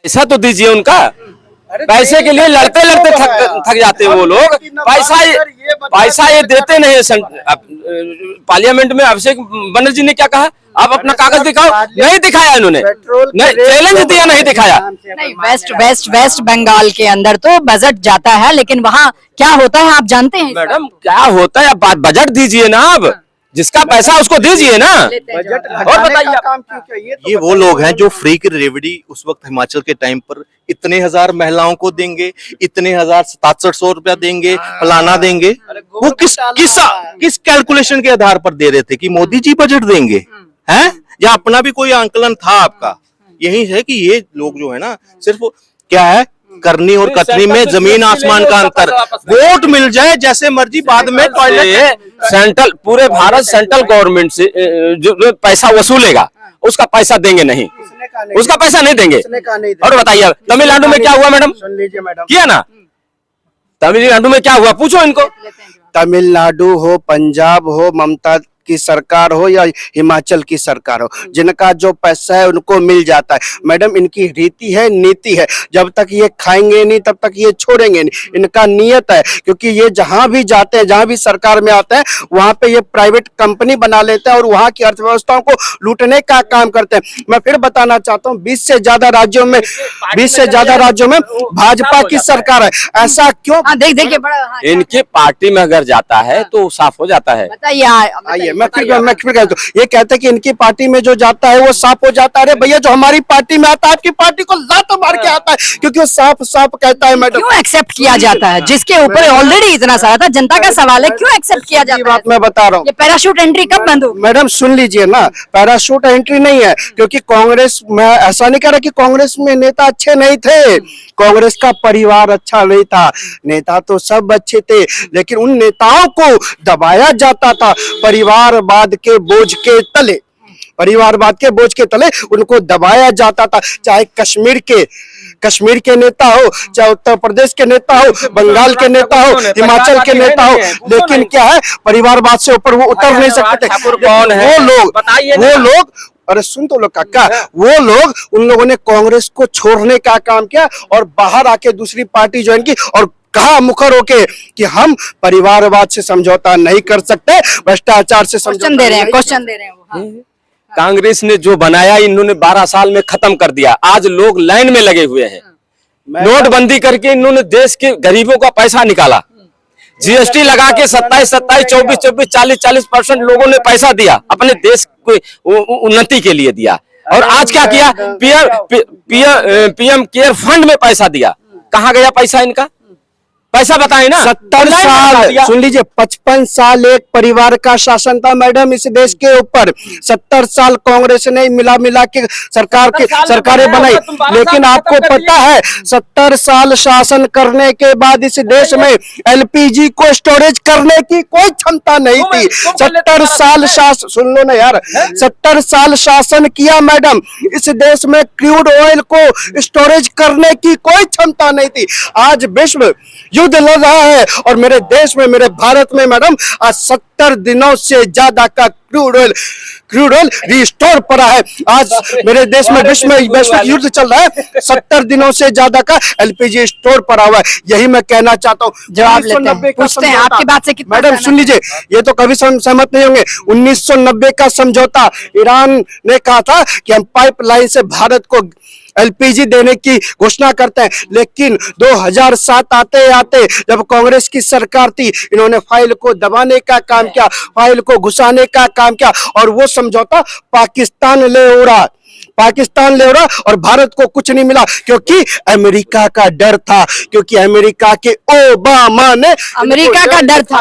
पैसा तो दीजिए उनका। पैसे के लिए लड़ते लड़ते थक जाते हैं वो लोग। पैसा ये देते नहीं है। पार्लियामेंट में अभिषेक बनर्जी ने क्या कहा, आप अपना कागज दिखाओ, नहीं दिखाया इन्होंने, चैलेंज दिया, नहीं दिखाया। नहीं, वेस्ट बंगाल के अंदर तो बजट जाता है, लेकिन वहाँ क्या होता है आप जानते हैं? मैडम क्या होता है, बजट दीजिए ना, आप जिसका पैसा उसको दीजिए ना। और बताइए, ये वो लोग हैं जो फ्री की रेवड़ी उस वक्त हिमाचल के टाइम पर इतने हजार महिलाओं को देंगे, इतने हजार 700 रुपया देंगे, फलाना देंगे। वो किस कैलकुलेशन के आधार पर दे रहे थे कि मोदी जी बजट देंगे हैं, या अपना भी कोई आंकलन था आपका? यही है कि ये लोग जो है ना, सिर्फ क्या है, करनी और कतनी में जमीन आसमान का अंतर। वोट मिल जाए जैसे मर्जी, बाद में टॉयलेट। सेंट्रल, पूरे भारत सेंट्रल गवर्नमेंट से जो पैसा वसूलेगा उसका पैसा देंगे नहीं, उसका पैसा नहीं देंगे। और बताइए तमिलनाडु में क्या हुआ मैडम? सुन लीजिए मैडम, किया ना, तमिलनाडु में क्या हुआ पूछो इनको। तमिलनाडु हो, पंजाब हो, ममता की सरकार हो या हिमाचल की सरकार हो, जिनका जो पैसा है उनको मिल जाता है। मैडम इनकी रीति है, नीति है, जब तक ये खाएंगे नहीं तब तक ये छोड़ेंगे नहीं। इनका नियत है, क्योंकि ये जहां भी जाते हैं, जहां भी सरकार में आते हैं, वहां पे ये प्राइवेट कंपनी बना लेते हैं और वहां की अर्थव्यवस्थाओं को लूटने का काम करते हैं। मैं फिर बताना चाहता हूँ, 20 से ज्यादा राज्यों में भाजपा की सरकार है। ऐसा क्यों? देखिए इनकी पार्टी में अगर जाता है तो साफ हो जाता है। बताइए, मैं फिर कहता हूँ, ये कहते हैं कि इनकी पार्टी में जो जाता है वो साफ हो जाता है। अरे भैया, जो हमारी पार्टी में आता है आपकी पार्टी को लात मार के आता है, क्योंकि वो साफ कहता है। मैडम क्यों एक्सेप्ट किया जाता है? जिसके ऊपर ऑलरेडी इतना सारा था, जनता का सवाल है, क्यों एक्सेप्ट किया जाता है? बात मैं बता रहा हूँ, ये पैराशूट एंट्री कब बंद होगी? मैडम सुन लीजिए ना, पैराशूट एंट्री नहीं है, क्योंकि कांग्रेस, मैं ऐसा नहीं कह रहा कि कांग्रेस में नेता अच्छे नहीं थे, कांग्रेस का परिवार अच्छा नहीं था, नेता तो सब अच्छे थे, लेकिन उन नेताओं को दबाया जाता था परिवारवाद के बोझ के तले। परिवारवाद के बोझ के तले उनको दबाया जाता था। चाहे कश्मीर के नेता हो, चाहे उत्तर प्रदेश के नेता हो, बंगाल के नेता हो, हिमाचल के नेता हो, लेकिन क्या है, परिवारवाद से ऊपर वो उतर नहीं सकते थे। कौन है वो लोग अरे सुन तो लो काका, वो लोग, उन लोगों ने कांग्रेस को छोड़ने का काम किया और बाहर आके दूसरी पार्टी ज्वाइन की और कहा मुखर होके कि हम परिवारवाद से समझौता नहीं कर सकते, भ्रष्टाचार से क्वेश्चन दे रहे हैं वो। कांग्रेस ने जो बनाया इन्होंने 12 साल में खत्म कर दिया। आज लोग लाइन में लगे हुए हैं। नोटबंदी करके इन्होंने देश के गरीबों का पैसा निकाला, जीएसटी लगा के 27, 24, 40% लोगों ने पैसा दिया, अपने देश को उन्नति के लिए दिया। और आज क्या किया, पीएम केयर फंड में पैसा दिया। कहाँ गया पैसा इनका? पैसा बताए ना। 70 साल, सुन लीजिए, 55 साल एक परिवार का शासन था मैडम इस देश के ऊपर। 70 साल कांग्रेस ने मिला के सरकारें बनाई, लेकिन आपको पता है 70 साल शासन करने के बाद इस देश में एलपीजी को स्टोरेज करने की कोई क्षमता नहीं थी। 70 साल शासन, सुन लो ना यार, 70 साल शासन किया मैडम, इस देश में क्रूड ऑयल को स्टोरेज करने की कोई क्षमता नहीं थी। आज विश्व युद्ध लड़ रहा है और मेरे देश में, मेरे भारत में मैडम आज 70 दिनों से ज्यादा का क्रूड ऑयल रिस्टोर पड़ा है। आज मेरे देश में वैश्विक युद्ध चल रहा है, 70 दिनों से ज्यादा का एलपीजी स्टोर पड़ा हुआ है। यही मैं कहना चाहता हूँ। जवाब पूछते हैं आपकी बात से कितना? मैडम सुन लीजिए, ये तो कभी सहमत नहीं होंगे। 1990 का समझौता, ईरान ने कहा था कि हम पाइपलाइन से भारत को एलपीजी देने की घोषणा करते हैं, लेकिन 2007 आते आते जब कांग्रेस की सरकार थी, इन्होंने फाइल को दबाने का काम किया, फाइल को घुसाने का काम किया और वो समझौता पाकिस्तान ले उड़ा और भारत को कुछ नहीं मिला, क्योंकि अमेरिका का डर था, क्योंकि अमेरिका के ओबामा ने अमेरिका का डर था।